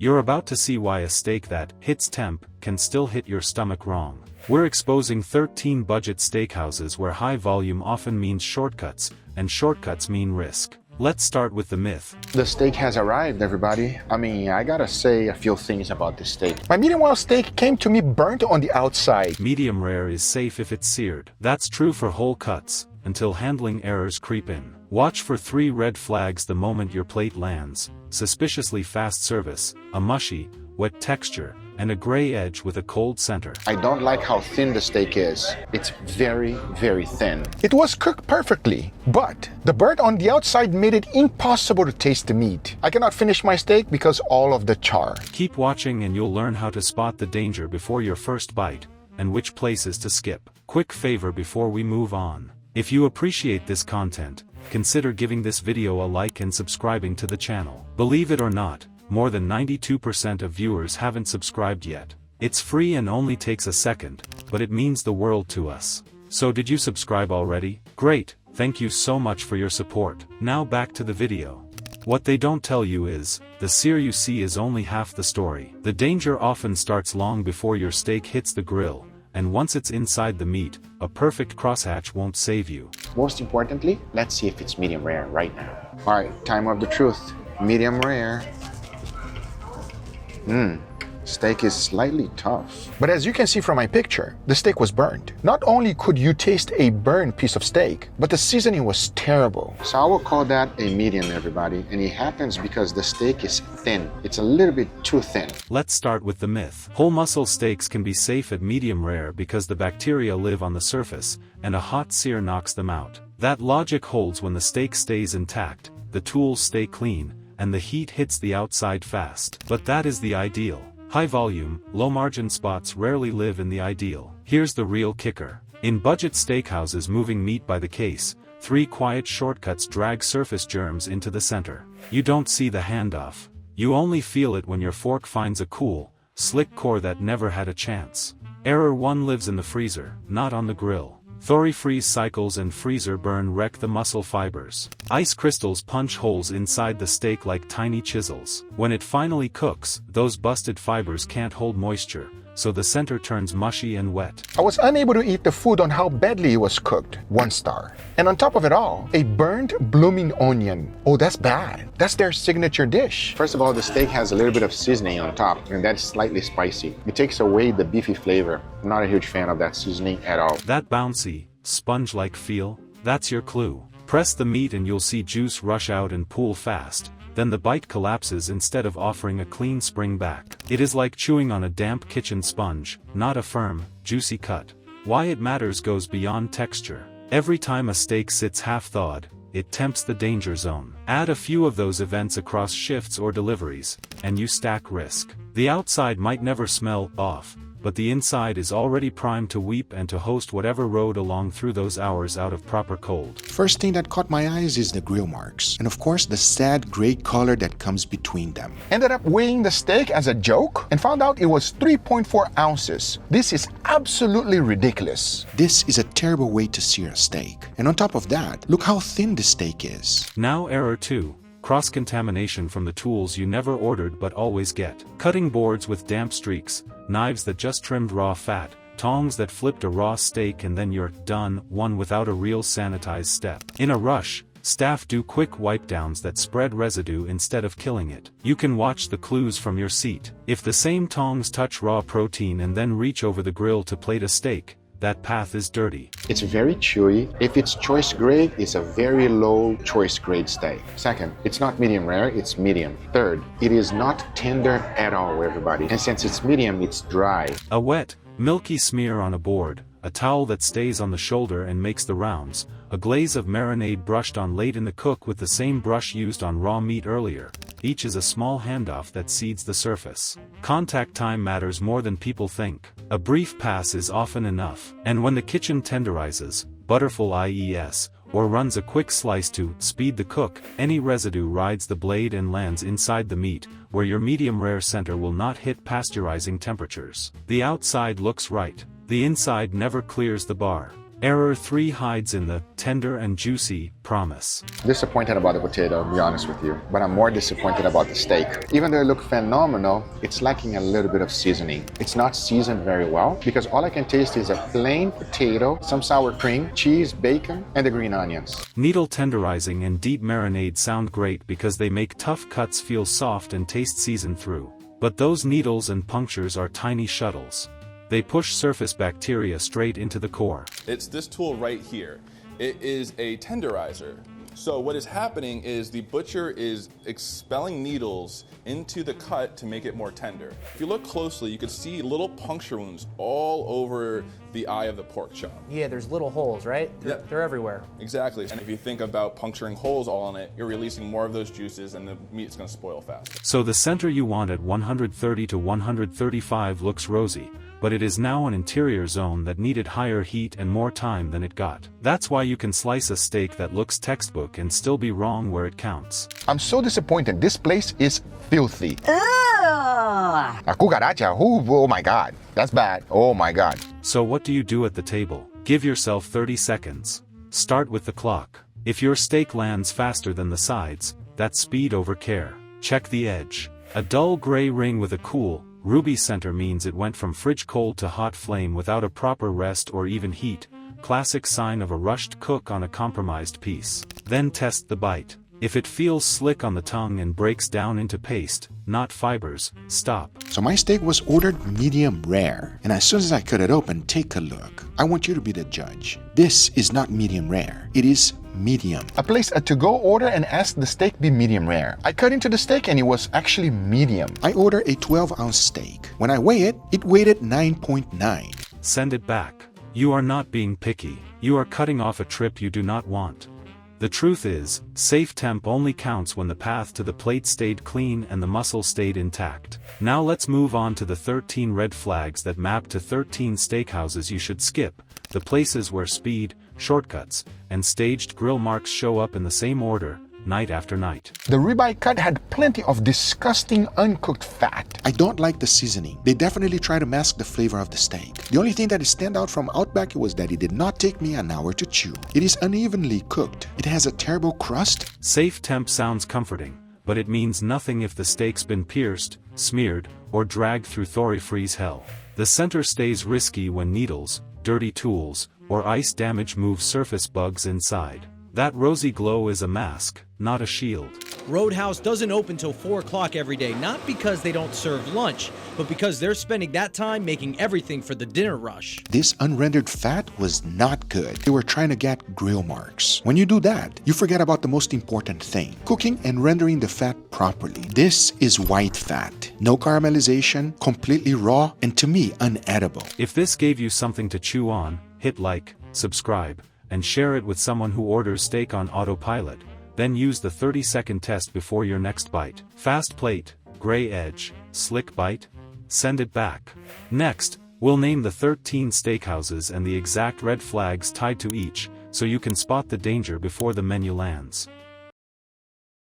You're about to see why a steak that hits temp can still hit your stomach wrong. We're exposing 13 budget steakhouses where high volume often means shortcuts, and shortcuts mean risk. Let's start with the myth. The steak has arrived, everybody. I gotta say a few things about this steak. My medium well steak came to me burnt on the outside. Medium rare is safe if it's seared. That's true for whole cuts, until handling errors creep in. Watch for 3 red flags the moment your plate lands: suspiciously fast service, a mushy, wet texture, and a gray edge with a cold center. I don't like how thin the steak is. It's very, very thin. It was cooked perfectly, but the burnt on the outside made it impossible to taste the meat. I cannot finish my steak because all of the char. Keep watching and you'll learn how to spot the danger before your first bite, and which places to skip. Quick favor before we move on. If you appreciate this content, consider giving this video a like and subscribing to the channel. Believe it or not, more than 92% of viewers haven't subscribed yet. It's free and only takes a second, but it means the world to us. So did you subscribe already? Great, thank you so much for your support. Now back to the video. What they don't tell you is, the sear you see is only half the story. The danger often starts long before your steak hits the grill, and once it's inside the meat, a perfect crosshatch won't save you. Most importantly, let's see if it's medium rare right now. Alright, time of the truth. Medium rare. Steak is slightly tough. But as you can see from my picture, the steak was burned. Not only could you taste a burned piece of steak, but the seasoning was terrible. So I will call that a medium, everybody. And it happens because the steak is thin. It's a little bit too thin. Let's start with the myth. Whole muscle steaks can be safe at medium rare because the bacteria live on the surface, and a hot sear knocks them out. That logic holds when the steak stays intact, the tools stay clean, and the heat hits the outside fast. But that is the ideal. High volume, low margin spots rarely live in the ideal. Here's the real kicker. In budget steakhouses moving meat by the case, 3 quiet shortcuts drag surface germs into the center. You don't see the handoff. You only feel it when your fork finds a cool, slick core that never had a chance. Error 1 lives in the freezer, not on the grill. Thaw-refreeze cycles and freezer burn wreck the muscle fibers. Ice crystals punch holes inside the steak like tiny chisels. When it finally cooks, those busted fibers can't hold moisture, so the center turns mushy and wet. I was unable to eat the food on how badly it was cooked. 1 star. And on top of it all, a burnt blooming onion. Oh, that's bad. That's their signature dish. First of all, the steak has a little bit of seasoning on top, and that's slightly spicy. It takes away the beefy flavor. I'm not a huge fan of that seasoning at all. That bouncy, sponge-like feel, that's your clue. Press the meat and you'll see juice rush out and pool fast. Then the bite collapses instead of offering a clean spring back. It is like chewing on a damp kitchen sponge, not a firm, juicy cut. Why it matters goes beyond texture. Every time a steak sits half-thawed, it tempts the danger zone. Add a few of those events across shifts or deliveries, and you stack risk. The outside might never smell off, but the inside is already primed to weep and to host whatever rode along through those hours out of proper cold. First thing that caught my eyes is the grill marks, and of course the sad gray color that comes between them. Ended up weighing the steak as a joke and found out it was 3.4 ounces. This is absolutely ridiculous. This is a terrible way to sear a steak. And on top of that, look how thin the steak is. Now error 2. Cross-contamination from the tools you never ordered but always get. Cutting boards with damp streaks, knives that just trimmed raw fat, tongs that flipped a raw steak and then you're done, one without a real sanitized step. In a rush, staff do quick wipe-downs that spread residue instead of killing it. You can watch the clues from your seat. If the same tongs touch raw protein and then reach over the grill to plate a steak, that path is dirty. It's very chewy. If it's choice grade, it's a very low choice grade steak. Second, it's not medium rare, it's medium. Third, it is not tender at all, everybody. And since it's medium, it's dry. A wet, milky smear on a board, a towel that stays on the shoulder and makes the rounds, a glaze of marinade brushed on late in the cook with the same brush used on raw meat earlier. Each is a small handoff that seeds the surface. Contact time matters more than people think. A brief pass is often enough. And when the kitchen tenderizes, butterful IES, or runs a quick slice to speed the cook, any residue rides the blade and lands inside the meat, where your medium rare center will not hit pasteurizing temperatures. The outside looks right. The inside never clears the bar. Error 3 hides in the tender and juicy promise. Disappointed about the potato, to be honest with you, but I'm more disappointed about the steak. Even though it looked phenomenal, it's lacking a little bit of seasoning. It's not seasoned very well because all I can taste is a plain potato, some sour cream, cheese, bacon, and the green onions. Needle tenderizing and deep marinade sound great because they make tough cuts feel soft and taste seasoned through. But those needles and punctures are tiny shuttles. They push surface bacteria straight into the core. It's this tool right here. It is a tenderizer. So what is happening is the butcher is expelling needles into the cut to make it more tender. If you look closely, you can see little puncture wounds all over the eye of the pork chop. Yeah, there's little holes, right? They're everywhere. Exactly. And if you think about puncturing holes all in it, you're releasing more of those juices and the meat's gonna spoil fast. So the center you want at 130 to 135 looks rosy, but it is now an interior zone that needed higher heat and more time than it got. That's why you can slice a steak that looks textbook and still be wrong where it counts. I'm so disappointed. This place is filthy. Ugh. A cucaracha, oh my God, that's bad. Oh my God. So what do you do at the table? Give yourself 30 seconds. Start with the clock. If your steak lands faster than the sides, that's speed over care. Check the edge. A dull gray ring with a cool, ruby center means it went from fridge cold to hot flame without a proper rest or even heat, classic sign of a rushed cook on a compromised piece. Then test the bite. If it feels slick on the tongue and breaks down into paste, not fibers, stop. So my steak was ordered medium rare, and as soon as I cut it open, take a look. I want you to be the judge. This is not medium rare, it is medium. I placed a to-go order and asked the steak be medium rare. I cut into the steak and it was actually medium. I ordered a 12-ounce steak. When I weigh it, it weighed at 9.9. Send it back. You are not being picky. You are cutting off a trip you do not want. The truth is, safe temp only counts when the path to the plate stayed clean and the muscle stayed intact. Now let's move on to the 13 red flags that map to 13 steakhouses you should skip, the places where speed, shortcuts, and staged grill marks show up in the same order, night after night. The ribeye cut had plenty of disgusting uncooked fat. I don't like the seasoning. They definitely try to mask the flavor of the steak. The only thing that stand out from Outback was that it did not take me an hour to chew. It is unevenly cooked. It has a terrible crust. Safe temp sounds comforting, but it means nothing if the steak's been pierced, smeared, or dragged through thaw-refreeze hell. The center stays risky when needles, dirty tools, or ice damage move surface bugs inside. That rosy glow is a mask, not a shield. Roadhouse doesn't open till 4 o'clock every day, not because they don't serve lunch, but because they're spending that time making everything for the dinner rush. This unrendered fat was not good. They were trying to get grill marks. When you do that, you forget about the most important thing, cooking and rendering the fat properly. This is white fat. No caramelization, completely raw, and to me, unedible. If this gave you something to chew on, hit like, subscribe, and share it with someone who orders steak on autopilot. Then use the 30-second test before your next bite. Fast plate, gray edge, slick bite, send it back. Next, we'll name the 13 steakhouses and the exact red flags tied to each, so you can spot the danger before the menu lands.